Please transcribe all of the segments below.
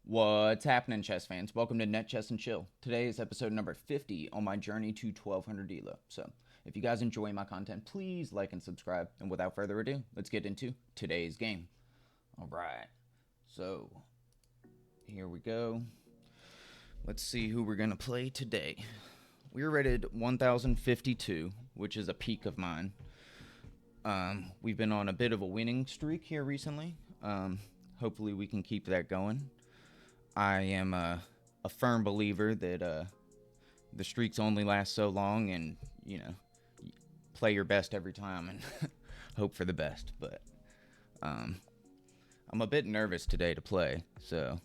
What's happening, chess fans? Welcome to Net Chess and Chill. Today is episode number 50 on my journey to 1200 ELO. So, if you guys enjoy my content, please like and subscribe. And without further ado, let's get into today's game. Alright, so here we go. Let's see who we're going to play today. We're rated 1052, which is a peak of mine. We've been on a bit of a winning streak here recently. Hopefully we can keep that going. I am a firm believer that the streaks only last so long, and play your best every time and hope for the best. But I'm a bit nervous today to play, so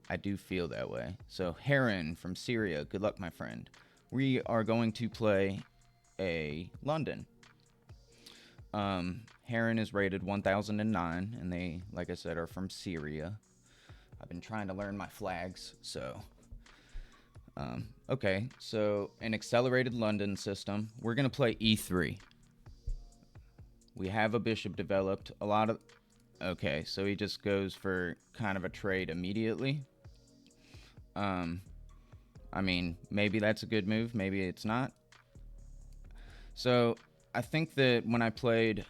I do feel that way. So Heron from Syria, good luck, my friend. We are going to play a London. Heron is rated 1009, and they, like I said, are from Syria. I've been trying to learn my flags, so... okay, so an accelerated London system. We're going to play e3. We have a bishop developed. Okay, so he just goes for kind of a trade immediately. I mean, maybe that's a good move. Maybe it's not. So, I think that when I played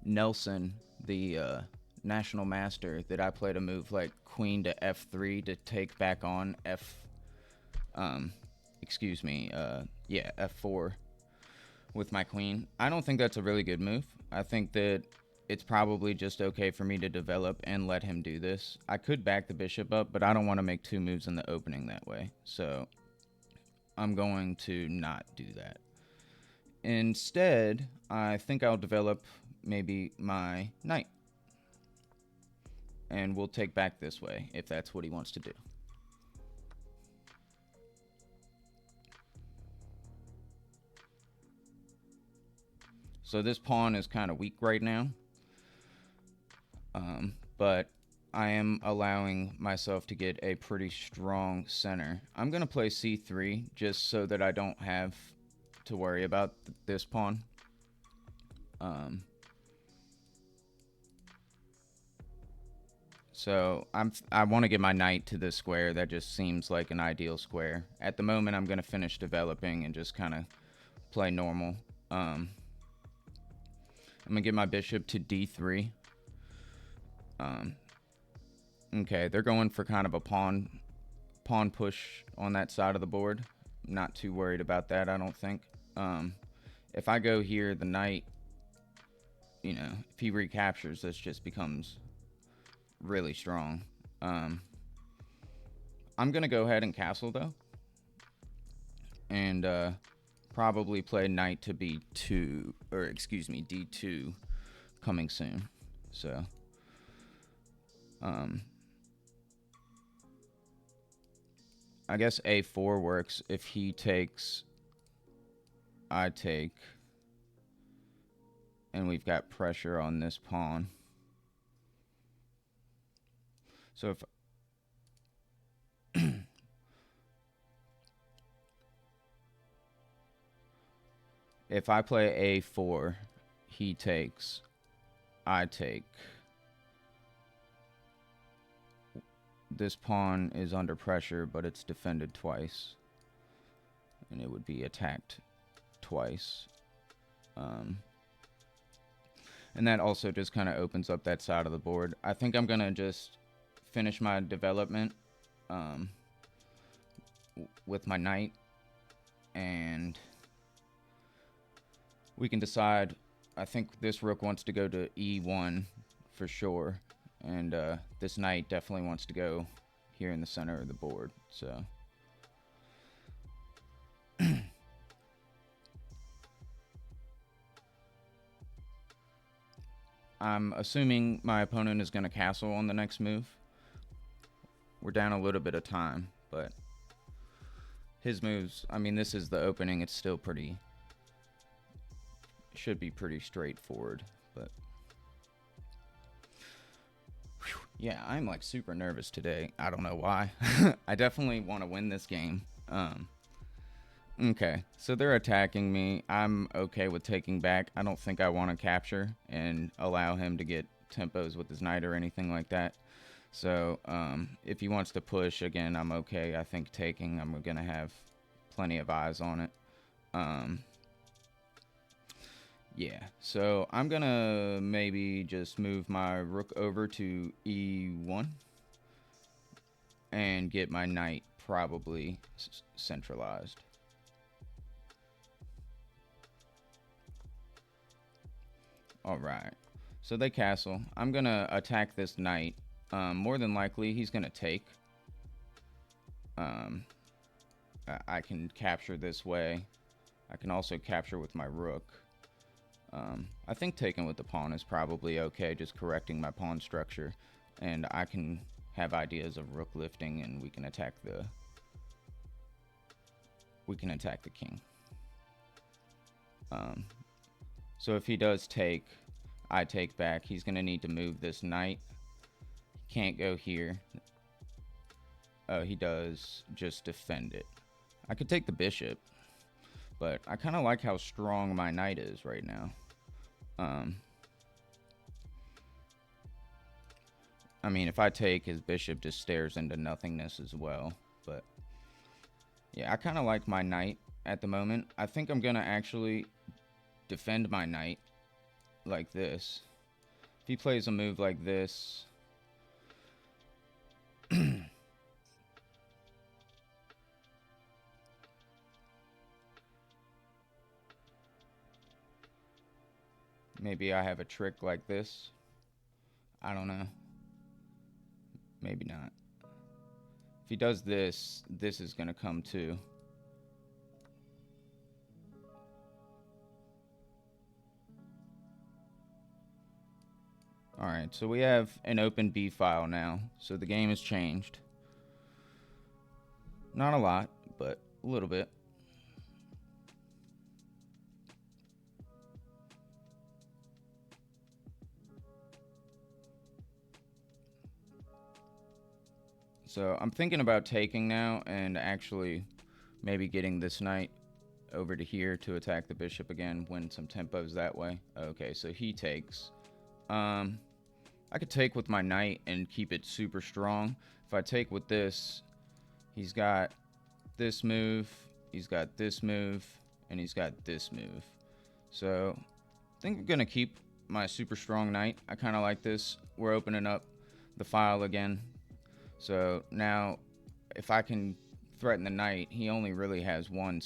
Nelson, the... National Master, that I played a move like Queen to F3 to take back on F4 with my Queen. I don't think that's a really good move. I think that it's probably just okay for me to develop and let him do this. I could back the bishop up, but I don't want to make two moves in the opening that way. So I'm going to not do that. Instead, I think I'll develop maybe my knight. And we'll take back this way, if that's what he wants to do. So this pawn is kind of weak right now. But I am allowing myself to get a pretty strong center. I'm going to play c3, just so that I don't have to worry about this pawn. So I want to get my knight to this square. That just seems like an ideal square. At the moment, I'm going to finish developing and just kind of play normal. I'm going to get my bishop to d3. Okay, they're going for kind of a pawn push on that side of the board. Not too worried about that, I don't think. If I go here, the knight, if he recaptures, this just becomes really strong. I'm gonna go ahead and castle though, and probably play knight to b2, or excuse me, d2 coming soon. So I guess a4 works. If he takes, I take, and we've got pressure on this pawn. So if I play a4, he takes, I take. This pawn is under pressure, but it's defended twice, and it would be attacked twice. And that also just kind of opens up that side of the board. I think I'm gonna just finish my development with my knight, and we can decide. I think this rook wants to go to e1 for sure, and this knight definitely wants to go here in the center of the board. So I'm assuming my opponent is going to castle on the next move. We're down a little bit of time, but his moves, I mean, this is the opening. It's still should be pretty straightforward, but yeah, I'm like super nervous today. I don't know why. I definitely want to win this game. Okay, so they're attacking me. I'm okay with taking back. I don't think I want to capture and allow him to get tempos with his knight or anything like that. So if he wants to push again, I'm okay. I think taking, I'm gonna have plenty of eyes on it. Yeah, so I'm gonna maybe just move my rook over to E1 and get my knight probably centralized. Alright, so they castle. I'm gonna attack this knight. More than likely, he's gonna take. I can capture this way. I can also capture with my rook. I think taking with the pawn is probably okay, just correcting my pawn structure. And I can have ideas of rook lifting, and we can attack the king. So if he does take, I take back. He's going to need to move this knight. Can't go here. Oh, he does just defend it. I could take the bishop, but I kind of like how strong my knight is right now. I mean, if I take, his bishop just stares into nothingness as well. But yeah, I kind of like my knight at the moment. I think I'm going to actually defend my knight like this. If he plays a move like this, maybe I have a trick like this. I don't know. Maybe not. If he does this, this is going to come too. Alright, so we have an open B file now. So the game has changed. Not a lot, but a little bit. So I'm thinking about taking now and actually maybe getting this knight over to here to attack the bishop again, win some tempos that way. Okay, so he takes. I could take with my knight and keep it super strong. If I take with this, he's got this move, he's got this move, and he's got this move. So I think I'm going to keep my super strong knight. I kind of like this. We're opening up the file again. So now if I can threaten the knight, he only really has one.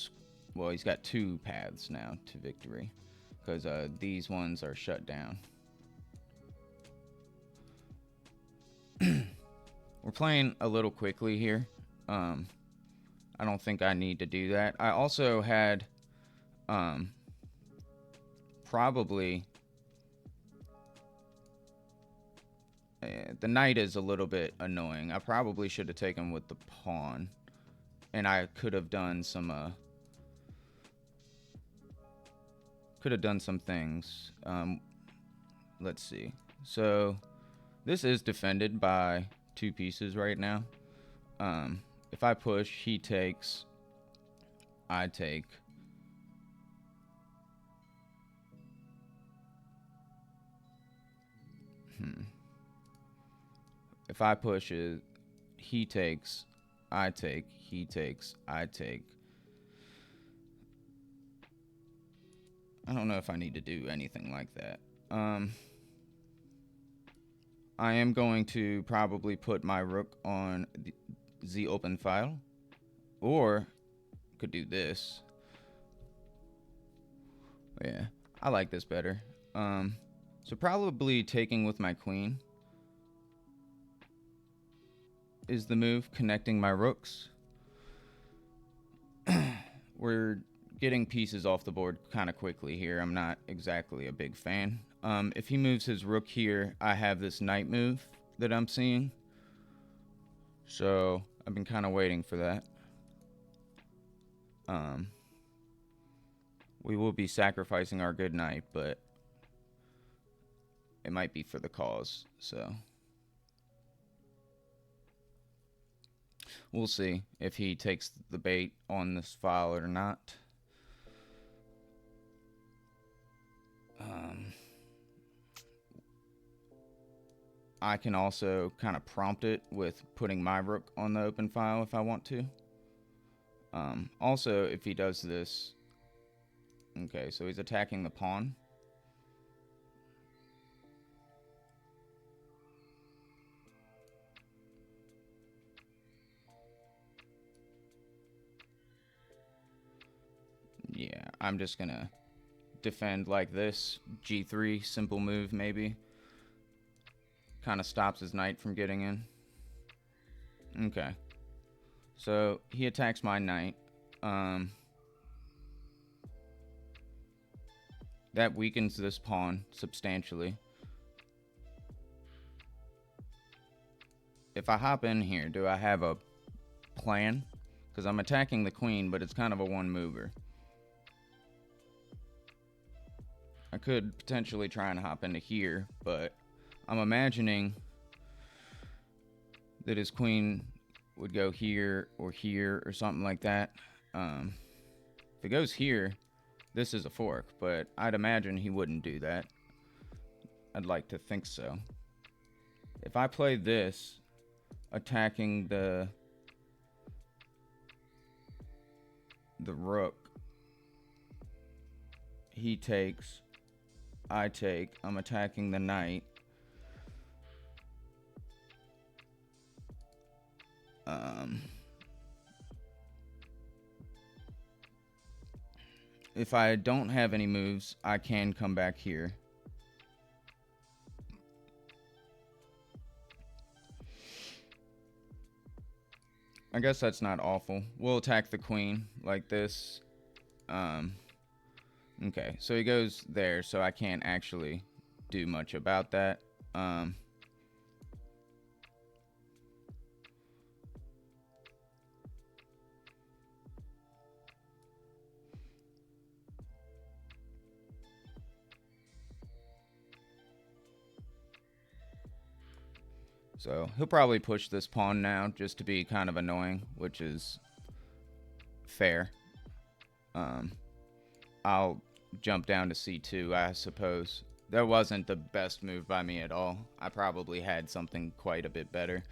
Well, he's got two paths now to victory because these ones are shut down. We're playing a little quickly here. I don't think I need to do that. I also had probably the knight is a little bit annoying. I probably should have taken with the pawn, and I could have done some things. Let's see. So this is defended by two pieces right now. If I push, he takes, I take. If I push it, he takes, I take, he takes, I take. I don't know if I need to do anything like that. I am going to probably put my rook on the open file, or could do this. Yeah, I like this better. So probably taking with my queen is the move, connecting my rooks. We're getting pieces off the board kind of quickly here. I'm not exactly a big fan. If he moves his rook here, I have this knight move that I'm seeing. So I've been kind of waiting for that. We will be sacrificing our good knight, but it might be for the cause. So we'll see if he takes the bait on this file or not. I can also kind of prompt it with putting my rook on the open file if I want to. Also, if he does this... Okay, so he's attacking the pawn. Yeah, I'm just gonna defend like this. G3, simple move maybe. Kind of stops his knight from getting in. Okay. So he attacks my knight. That weakens this pawn substantially. If I hop in here, do I have a plan? Because I'm attacking the queen, but it's kind of a one mover. I could potentially try and hop into here, but I'm imagining that his queen would go here or something like that. If it goes here, this is a fork, but I'd imagine he wouldn't do that. I'd like to think so. If I play this, attacking the rook, he takes, I take, I'm attacking the knight. If I don't have any moves, I can come back here. I guess that's not awful. We'll attack the queen like this. Okay, so he goes there, so I can't actually do much about that. So he'll probably push this pawn now just to be kind of annoying, which is fair. I'll jump down to c2, I suppose. That wasn't the best move by me at all. I probably had something quite a bit better.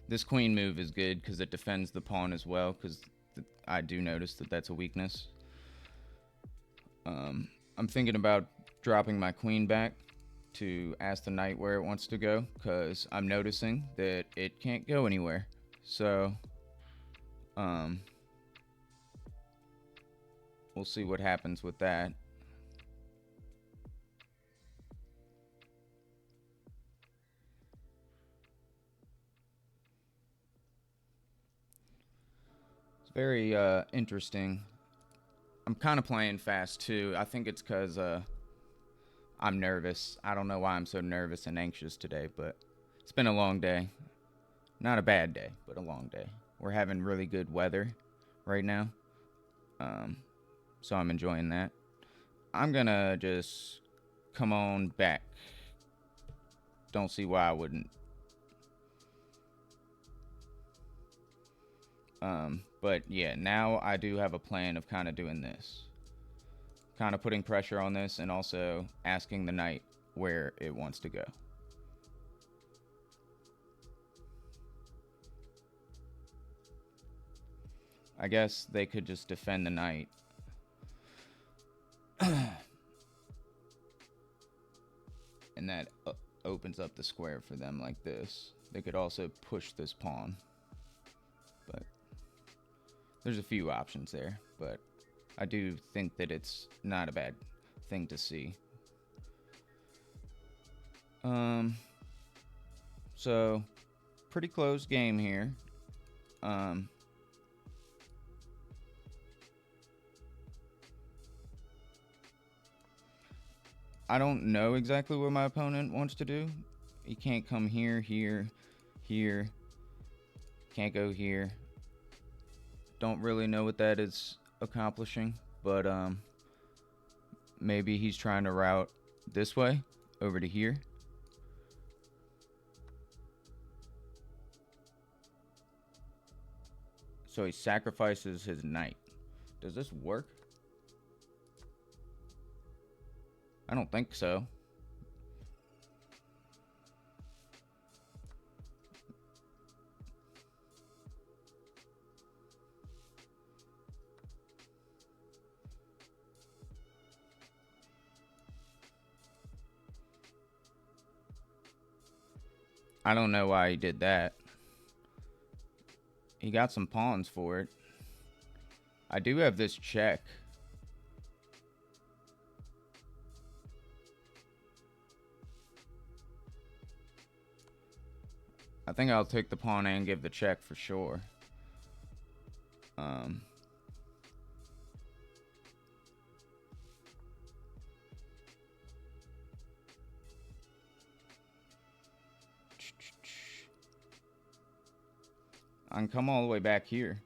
This queen move is good because it defends the pawn as well, because I do notice that that's a weakness. I'm thinking about dropping my queen back to ask the knight where it wants to go, because I'm noticing that it can't go anywhere. So we'll see what happens with that. It's very interesting. I'm kind of playing fast too. I think it's because I'm nervous. I don't know why I'm so nervous and anxious today, but it's been a long day. Not a bad day, but a long day. We're having really good weather right now, so I'm enjoying that. I'm gonna just come on back. Don't see why I wouldn't. But yeah, now I do have a plan of kind of doing this. Kind of putting pressure on this and also asking the knight where it wants to go. I guess they could just defend the knight. And that opens up the square for them like this. They could also push this pawn. But there's a few options there. But I do think that it's not a bad thing to see. So pretty close game here. I don't know exactly what my opponent wants to do. He can't come here, here, here. Can't go here. Don't really know what that is accomplishing, but maybe he's trying to route this way over to here. So he sacrifices his knight. Does this work? I don't think so. I don't know why he did that. He got some pawns for it. I do have this check. I think I'll take the pawn and give the check for sure. I can come all the way back here.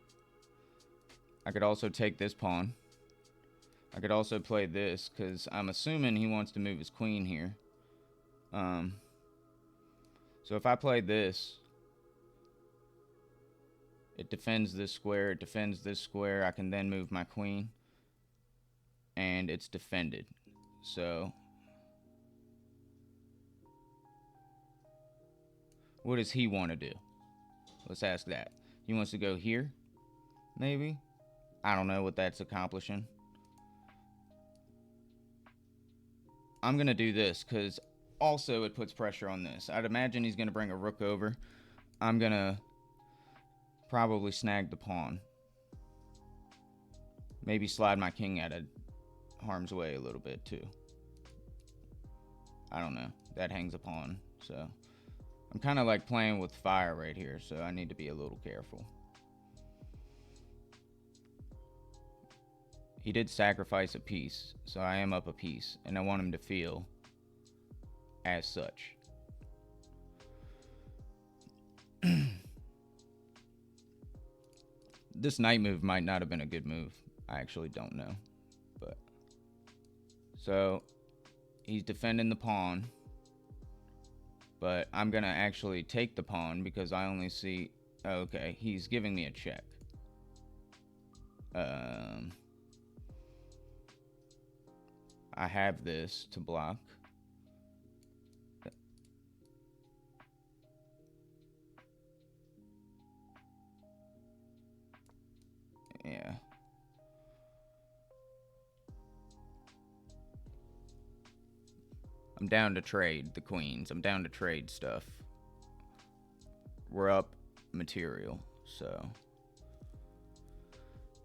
I could also take this pawn. I could also play this, because I'm assuming he wants to move his queen here. So if I play this, it defends this square, it defends this square. I can then move my queen, and it's defended. So what does he want to do? Let's ask that. He wants to go here, maybe? I don't know what that's accomplishing. I'm going to do this, because also it puts pressure on this. I'd imagine he's going to bring a rook over. I'm going to probably snag the pawn. Maybe slide my king out of harm's way a little bit, too. I don't know. That hangs a pawn, so I'm kind of like playing with fire right here, so I need to be a little careful. He did sacrifice a piece, so I am up a piece, and I want him to feel as such. This knight move might not have been a good move. I actually don't know. But so he's defending the pawn, but I'm gonna actually take the pawn because I only see, okay, he's giving me a check. I have this to block. Yeah. I'm down to trade the queens. I'm down to trade stuff. We're up material, so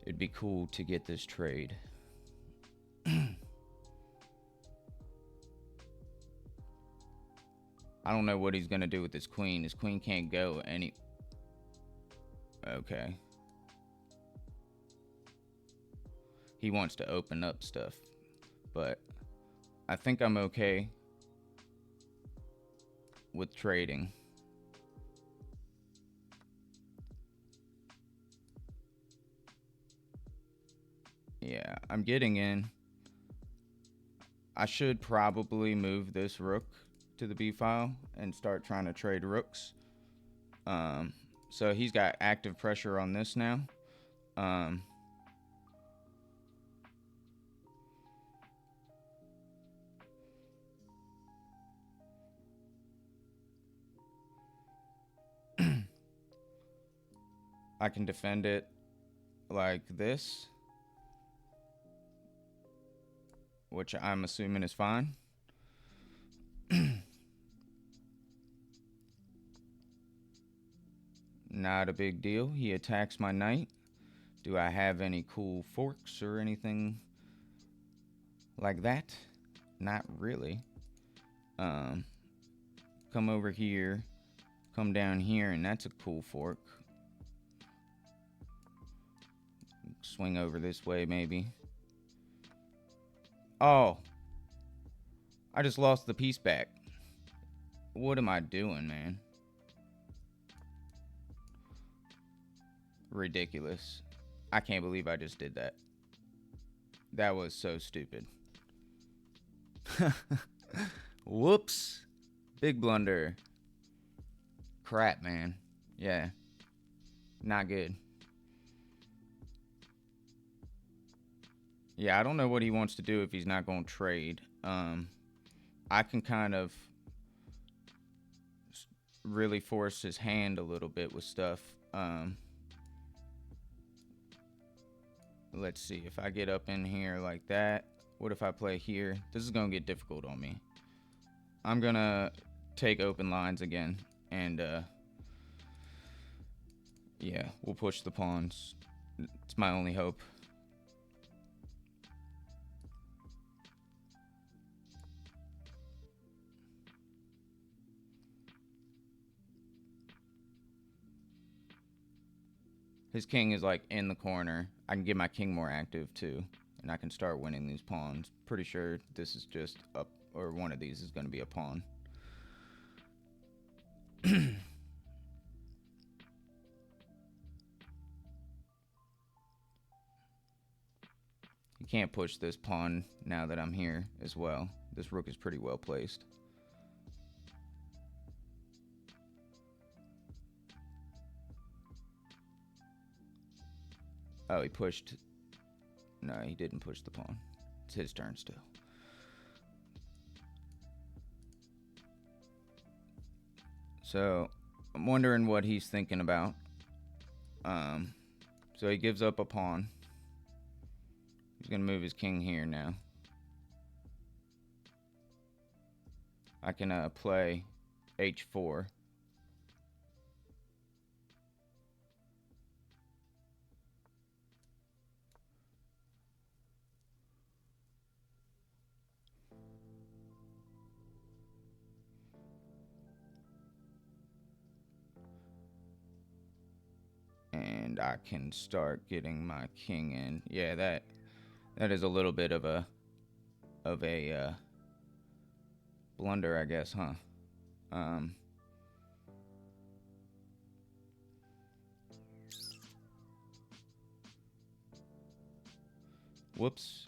it'd be cool to get this trade. I don't know what he's going to do with his queen. His queen can't go any... Okay. He wants to open up stuff. But I think I'm okay with trading. Yeah, I'm getting in. I should probably move this rook to the B file and start trying to trade rooks. So he's got active pressure on this now. I can defend it like this, which I'm assuming is fine. Not a big deal. He attacks my knight. Do I have any cool forks or anything like that? Not really. Come over here, come down here, and that's a cool fork. Swing over this way, maybe. Oh, I just lost the piece back. What am I doing, man? Ridiculous. I can't believe I just did that. That was so stupid. Whoops. Big blunder. Crap, man. Yeah. Not good. Yeah, I don't know what he wants to do if he's not going to trade. I can kind of really force his hand a little bit with stuff. Let's see, if I get up in here like that, what if I play here? This is going to get difficult on me. I'm going to take open lines again And, yeah, we'll push the pawns. It's my only hope. His king is, like, in the corner. I can get my king more active, too. And I can start winning these pawns. Pretty sure this is just up, or one of these is going to be a pawn. You can't push this pawn now that I'm here as well. This rook is pretty well placed. Oh, he pushed. No, he didn't push the pawn. It's his turn still. So, I'm wondering what he's thinking about. So he gives up a pawn. He's going to move his king here now. I can play h4. And I can start getting my king in. Yeah, that is a little bit of a blunder, I guess, huh? Whoops.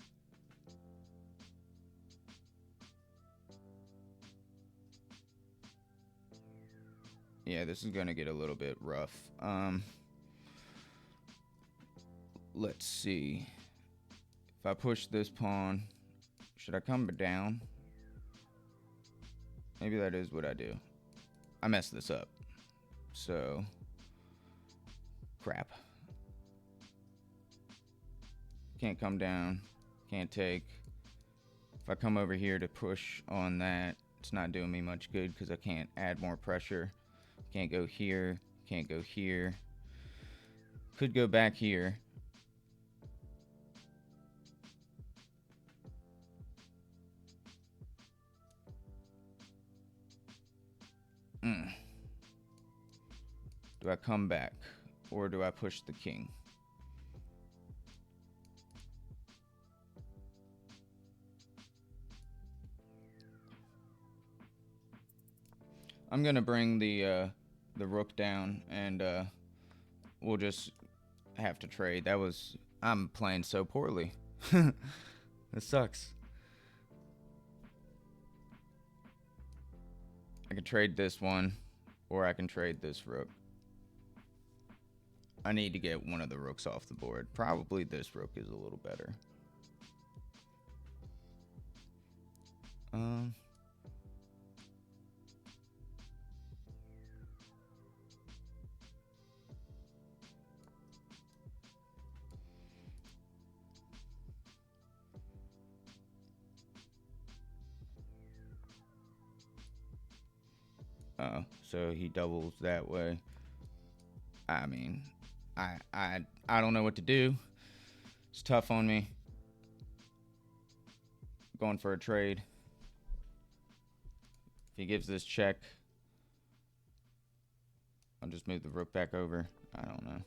Yeah, this is gonna get a little bit rough. Let's see. If I push this pawn, should I come down? Maybe that is what I do. I messed this up. So, crap. Can't come down. Can't take. If I come over here to push on that, it's not doing me much good because I can't add more pressure. Can't go here. Can't go here. Could go back here. Do I come back or do I push the king? I'm gonna bring the rook down and we'll just have to trade. I'm playing so poorly. This sucks. I can trade this one or I can trade this rook. I need to get one of the rooks off the board. Probably this rook is a little better. So he doubles that way. I mean, I don't know what to do. It's tough on me. Going for a trade. If he gives this check, I'll just move the rook back over. I don't know.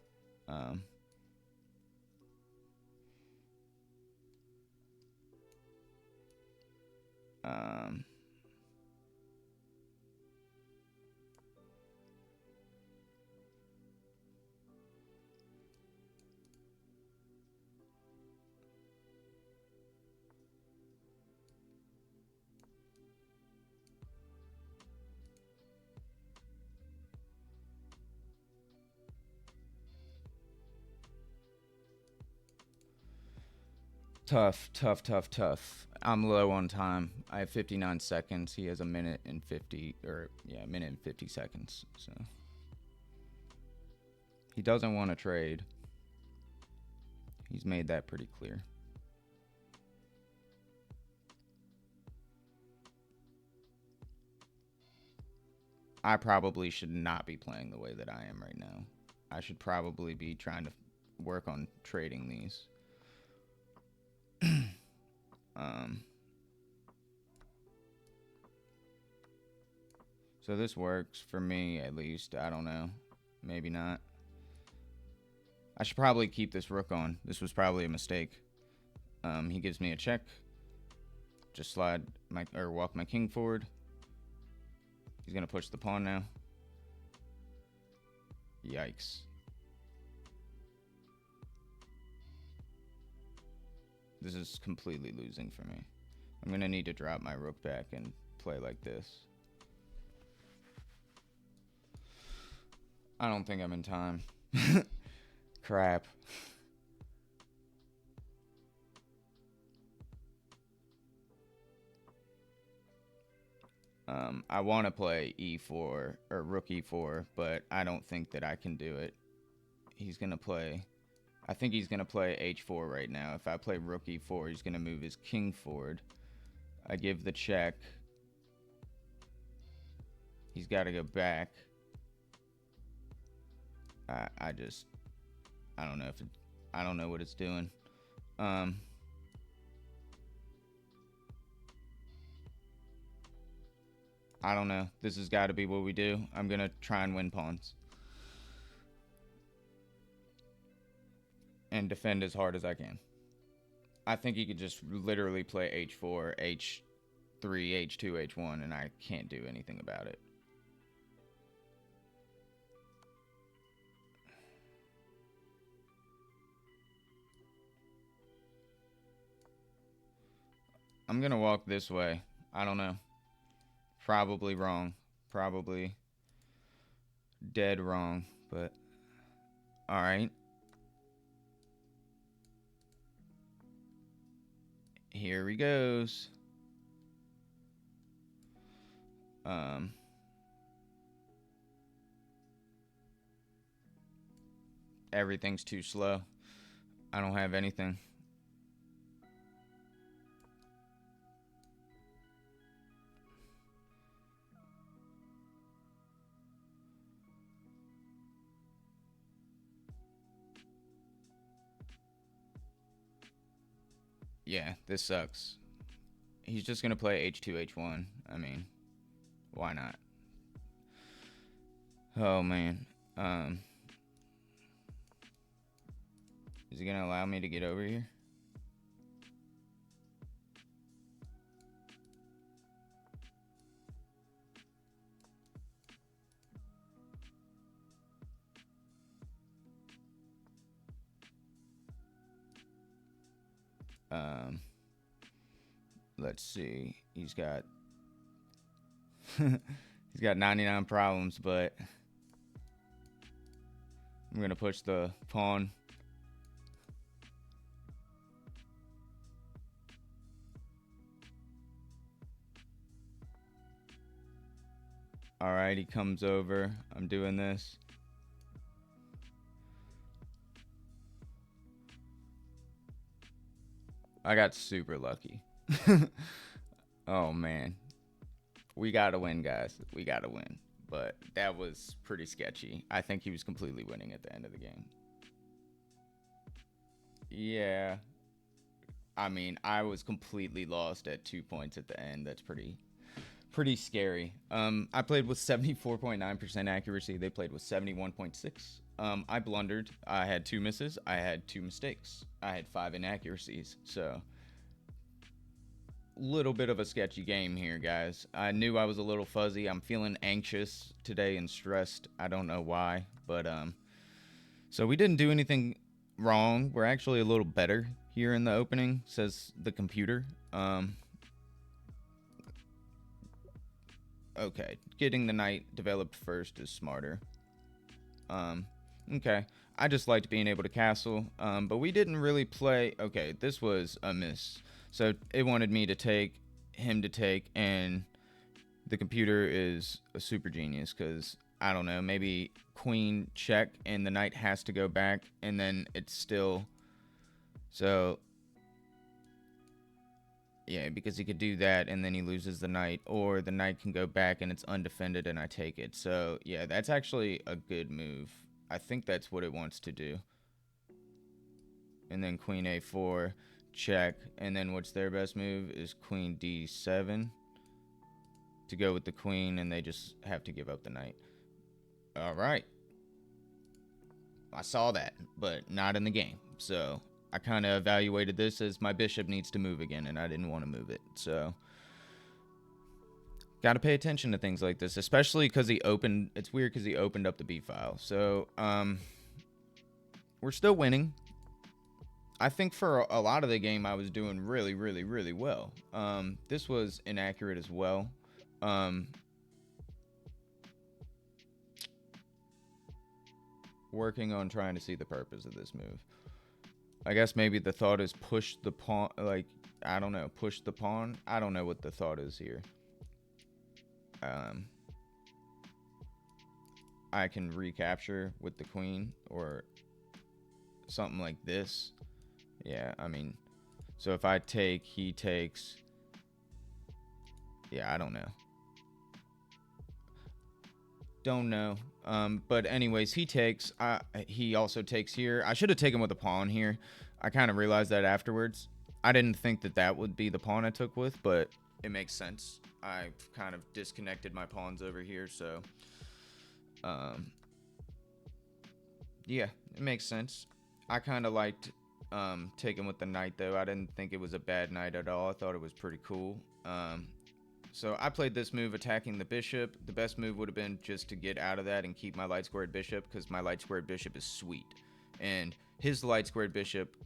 Tough. I'm low on time. I have 59 seconds. He has a minute and 50, minute and 50 seconds. So he doesn't want to trade. He's made that pretty clear. I probably should not be playing the way that I am right now. I should probably be trying to work on trading these. So this works for me, at least. I don't know. Maybe not. I should probably keep this rook on. This was probably a mistake. He gives me a check. Just slide my, or walk my king forward. He's gonna push the pawn now. Yikes. This is completely losing for me. I'm gonna need to drop my rook back and play like this. I don't think I'm in time. Crap. I want to play e4 or rook e4, but I don't think that I can do it. He's going to play... I think he's going to play h4 right now. If I play rook e4, he's going to move his king forward. I give the check. He's got to go back. I don't know if it, I don't know what it's doing. I don't know. This has got to be what we do. I'm going to try and win pawns. And defend as hard as I can. I think he could just literally play h4, h3, h2, h1, and I can't do anything about it. I'm going to walk this way. I don't know. Probably wrong. Probably dead wrong, but all right. Here he goes. Everything's too slow. I don't have anything. Yeah, this sucks. He's just going to play h2, h1. I mean, why not? Oh, man. Is he going to allow me to get over here? Let's see. He's got he's got 99 problems, but I'm gonna push the pawn. All right, he comes over. I'm doing this. I got super lucky. Oh, man. We got to win, guys. We got to win. But that was pretty sketchy. I think he was completely winning at the end of the game. Yeah. I mean, I was completely lost at 2 points at the end. That's pretty scary. I played with 74.9% accuracy. They played with 71.6. I blundered. I had 2 misses. I had 2 mistakes. I had 5 inaccuracies. So, little bit of a sketchy game here, guys. I knew I was a little fuzzy. I'm feeling anxious today and stressed. I don't know why, but so we didn't do anything wrong. We're actually a little better here in the opening, says the computer. Okay, getting the knight developed first is smarter. Okay, I just liked being able to castle, but we didn't really play. Okay, this was a miss. So it wanted me to take, him to take, and the computer is a super genius because, I don't know, maybe queen check and the knight has to go back and then it's still, so Yeah, because he could do that and then he loses the knight, or the knight can go back and it's undefended and I take it. So yeah, that's actually a good move. I think that's what it wants to do. And then queen a4, check, and then what's their best move is queen d7 to go with the queen, and they just have to give up the knight. All right. I saw that, but not in the game. So I kind of evaluated this as my bishop needs to move again, and I didn't want to move it. So got to pay attention to things like this, especially because he opened. It's weird because he opened up the b file. So we're still winning. I think for a lot of the game, I was doing really, really, really well. This was inaccurate as well. Working on trying to see the purpose of this move. I guess maybe the thought is push the pawn, like, I don't know, push the pawn. I don't know what the thought is here. I can recapture with the queen or something like this. Yeah, I mean, so if I take, he takes. Yeah, I don't know. Don't know. But anyways, he takes. He also takes here. I should have taken with a pawn here. I kind of realized that afterwards. I didn't think that that would be the pawn I took with, but it makes sense. I've kind of disconnected my pawns over here, so yeah, it makes sense. I kind of liked taking with the knight, though. I didn't think it was a bad knight at all. I thought it was pretty cool. So I played this move attacking the bishop. The best move would have been just to get out of that and keep my light squared bishop, because my light squared bishop is sweet. And his light squared bishop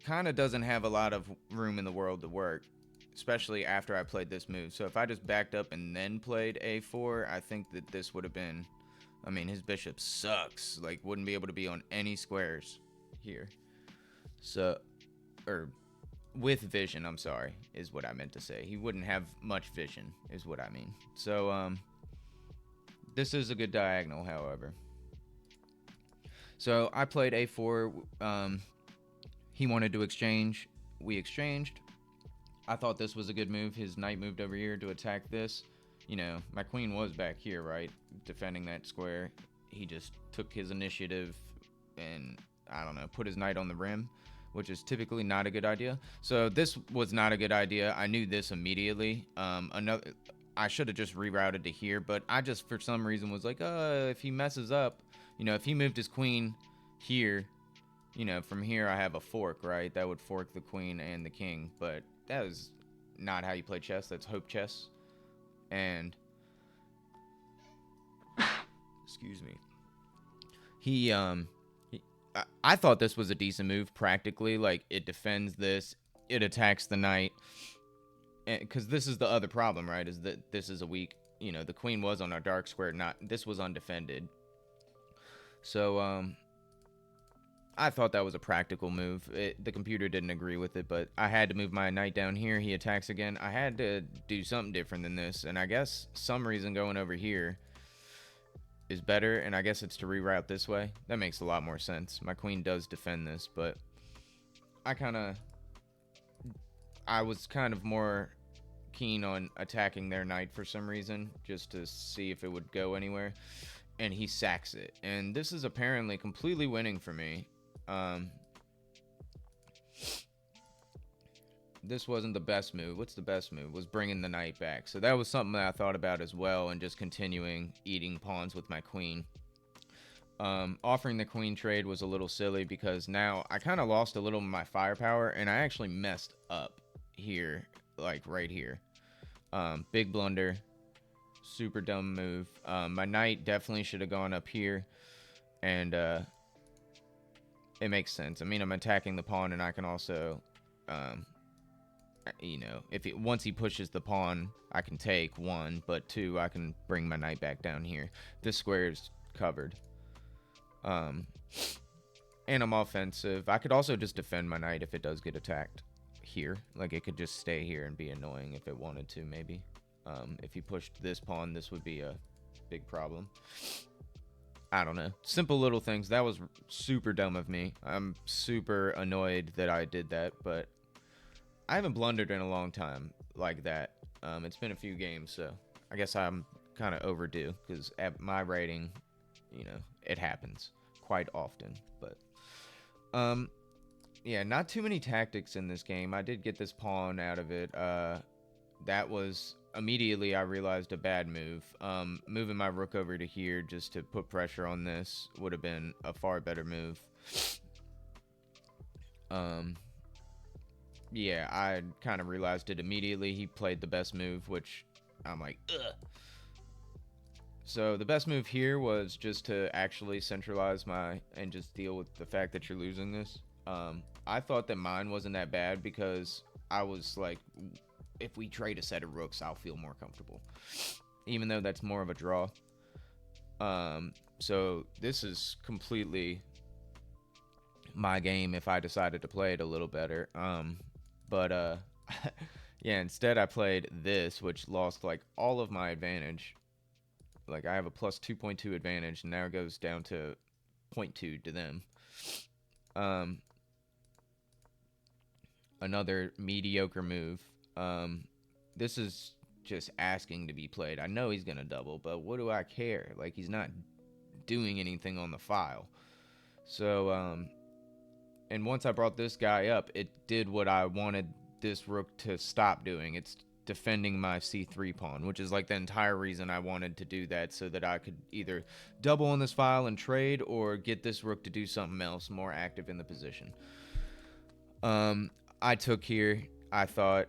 kind of doesn't have a lot of room in the world to work, especially after I played this move. So if I just backed up and then played a4, I think that this would have been, I mean, his bishop sucks. Like, wouldn't be able to be on any squares here. So, or with vision, I'm sorry, is what I meant to say. He wouldn't have much vision, is what I mean. So, this is a good diagonal, however. So I played a4. He wanted to exchange. We exchanged. I thought this was a good move. His knight moved over here to attack this. You know, my queen was back here, right? Defending that square. He just took his initiative and, I don't know, put his knight on the rim, which is typically not a good idea. So this was not a good idea. I knew this immediately. I should have just rerouted to here, but I just, for some reason, was like, if he messes up, you know, if he moved his queen here, you know, from here I have a fork, right? That would fork the queen and the king, but that is not how you play chess. That's hope chess. And excuse me. I thought this was a decent move practically. Like, it defends this, it attacks the knight, because this is the other problem, right? Is that this is a weak, you know, the queen was on our dark square, not, this was undefended. So I thought that was a practical move. The computer didn't agree with it, but I had to move my knight down here. He attacks again. I had to do something different than this, and I guess some reason going over here is better, and I guess it's to reroute this way. That makes a lot more sense. My queen does defend this, but I was kind of more keen on attacking their knight for some reason, just to see if it would go anywhere, and he sacks it. And this is apparently completely winning for me. This wasn't the best move. What's the best move? Was bringing the knight back. So that was something that I thought about as well, and just continuing eating pawns with my queen. Offering the queen trade was a little silly, because now I kind of lost a little of my firepower, and I actually messed up here, like right here. Big blunder. Super dumb move. My knight definitely should have gone up here, and it makes sense. I mean, I'm attacking the pawn, and I can also, you know, once he pushes the pawn, I can take one, but two, I can bring my knight back down here. This square is covered. And I'm offensive. I could also just defend my knight if it does get attacked here. Like, it could just stay here and be annoying if it wanted to, maybe. If he pushed this pawn, this would be a big problem. I don't know. Simple little things. That was super dumb of me. I'm super annoyed that I did that, but I haven't blundered in a long time like that. It's been a few games, so I guess I'm kind of overdue because at my rating, it happens quite often. But yeah, not too many tactics in this game. I did get this pawn out of it. That was immediately I realized a bad move. Moving my rook over to here just to put pressure on this would have been a far better move. Yeah, I kind of realized it immediately. He played the best move, which I'm like, ugh. So the best move here was just to actually centralize and just deal with the fact that you're losing this. I thought that mine wasn't that bad because I was like, if we trade a set of rooks, I'll feel more comfortable, even though that's more of a draw. So this is completely my game if I decided to play it a little better. But yeah, instead I played this, which lost like all of my advantage. Like I have a plus 2.2 advantage, and now it goes down to 0.2 to them. Another mediocre move. This is just asking to be played. I know he's gonna double, but what do I care? Like he's not doing anything on the file. So and once I brought this guy up, it did what I wanted this rook to stop doing. It's defending my c3 pawn, which is like the entire reason I wanted to do that, so that I could either double on this file and trade or get this rook to do something else more active in the position. I took here. I thought,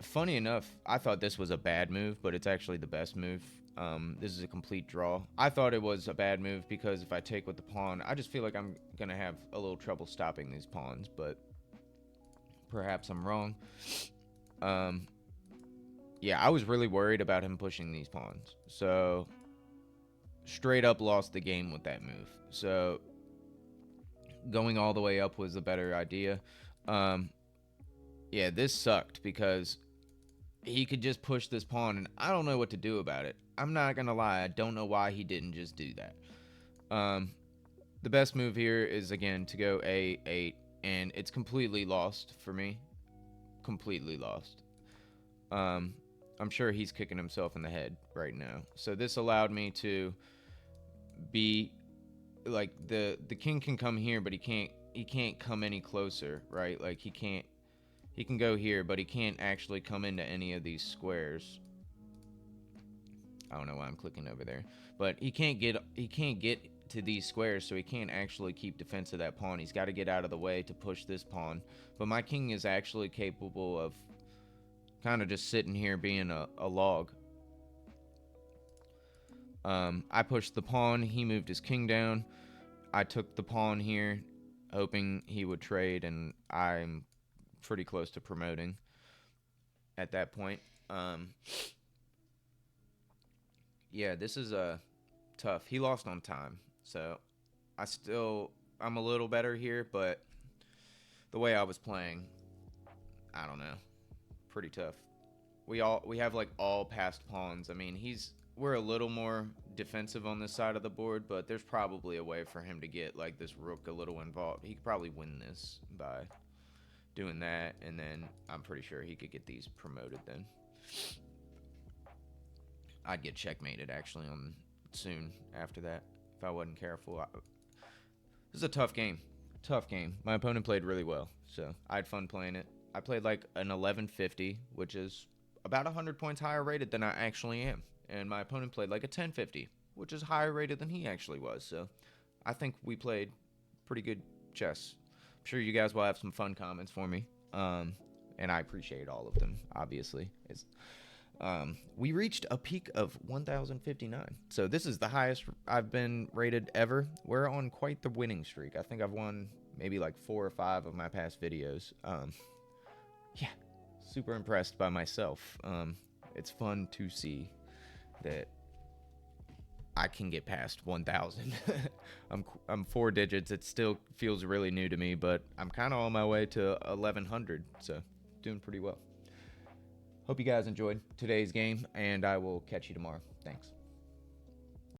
funny enough, I thought this was a bad move, but it's actually the best move. This is a complete draw. I thought it was a bad move because if I take with the pawn, I just feel like I'm going to have a little trouble stopping these pawns, but perhaps I'm wrong. Yeah, I was really worried about him pushing these pawns. So, straight up lost the game with that move. So, going all the way up was a better idea. Yeah, this sucked because he could just push this pawn, and I don't know what to do about it. I'm not going to lie, I don't know why he didn't just do that. The best move here is, again, to go A8, and it's completely lost for me. Completely lost. I'm sure he's kicking himself in the head right now. So this allowed me to be, like, the king can come here, but he can't come any closer, right? Like, he can go here, but he can't actually come into any of these squares. I don't know why I'm clicking over there, but he can't get to these squares, so he can't actually keep defense of that pawn. He's got to get out of the way to push this pawn. But my king is actually capable of kind of just sitting here being a log. I pushed the pawn. He moved his king down. I took the pawn here, hoping he would trade, and I'm pretty close to promoting at that point. Yeah, this is tough. He lost on time, so I'm a little better here, but the way I was playing, I don't know, pretty tough. We have like all passed pawns. I mean, we're a little more defensive on this side of the board, but there's probably a way for him to get like this rook a little involved. He could probably win this by doing that, and then I'm pretty sure he could get these promoted then. I'd get checkmated actually soon after that if I wasn't careful. This is a tough game. Tough game. My opponent played really well, so I had fun playing it. I played like an 1150, which is about 100 points higher rated than I actually am. And my opponent played like a 1050, which is higher rated than he actually was. So I think we played pretty good chess. I'm sure you guys will have some fun comments for me. And I appreciate all of them, obviously. We reached a peak of 1,059. So this is the highest I've been rated ever. We're on quite the winning streak. I think I've won maybe like 4 or 5 of my past videos. Yeah, super impressed by myself. It's fun to see that I can get past 1,000. I'm 4 digits. It still feels really new to me, but I'm kind of on my way to 1,100, so doing pretty well. Hope you guys enjoyed today's game, and I will catch you tomorrow. Thanks.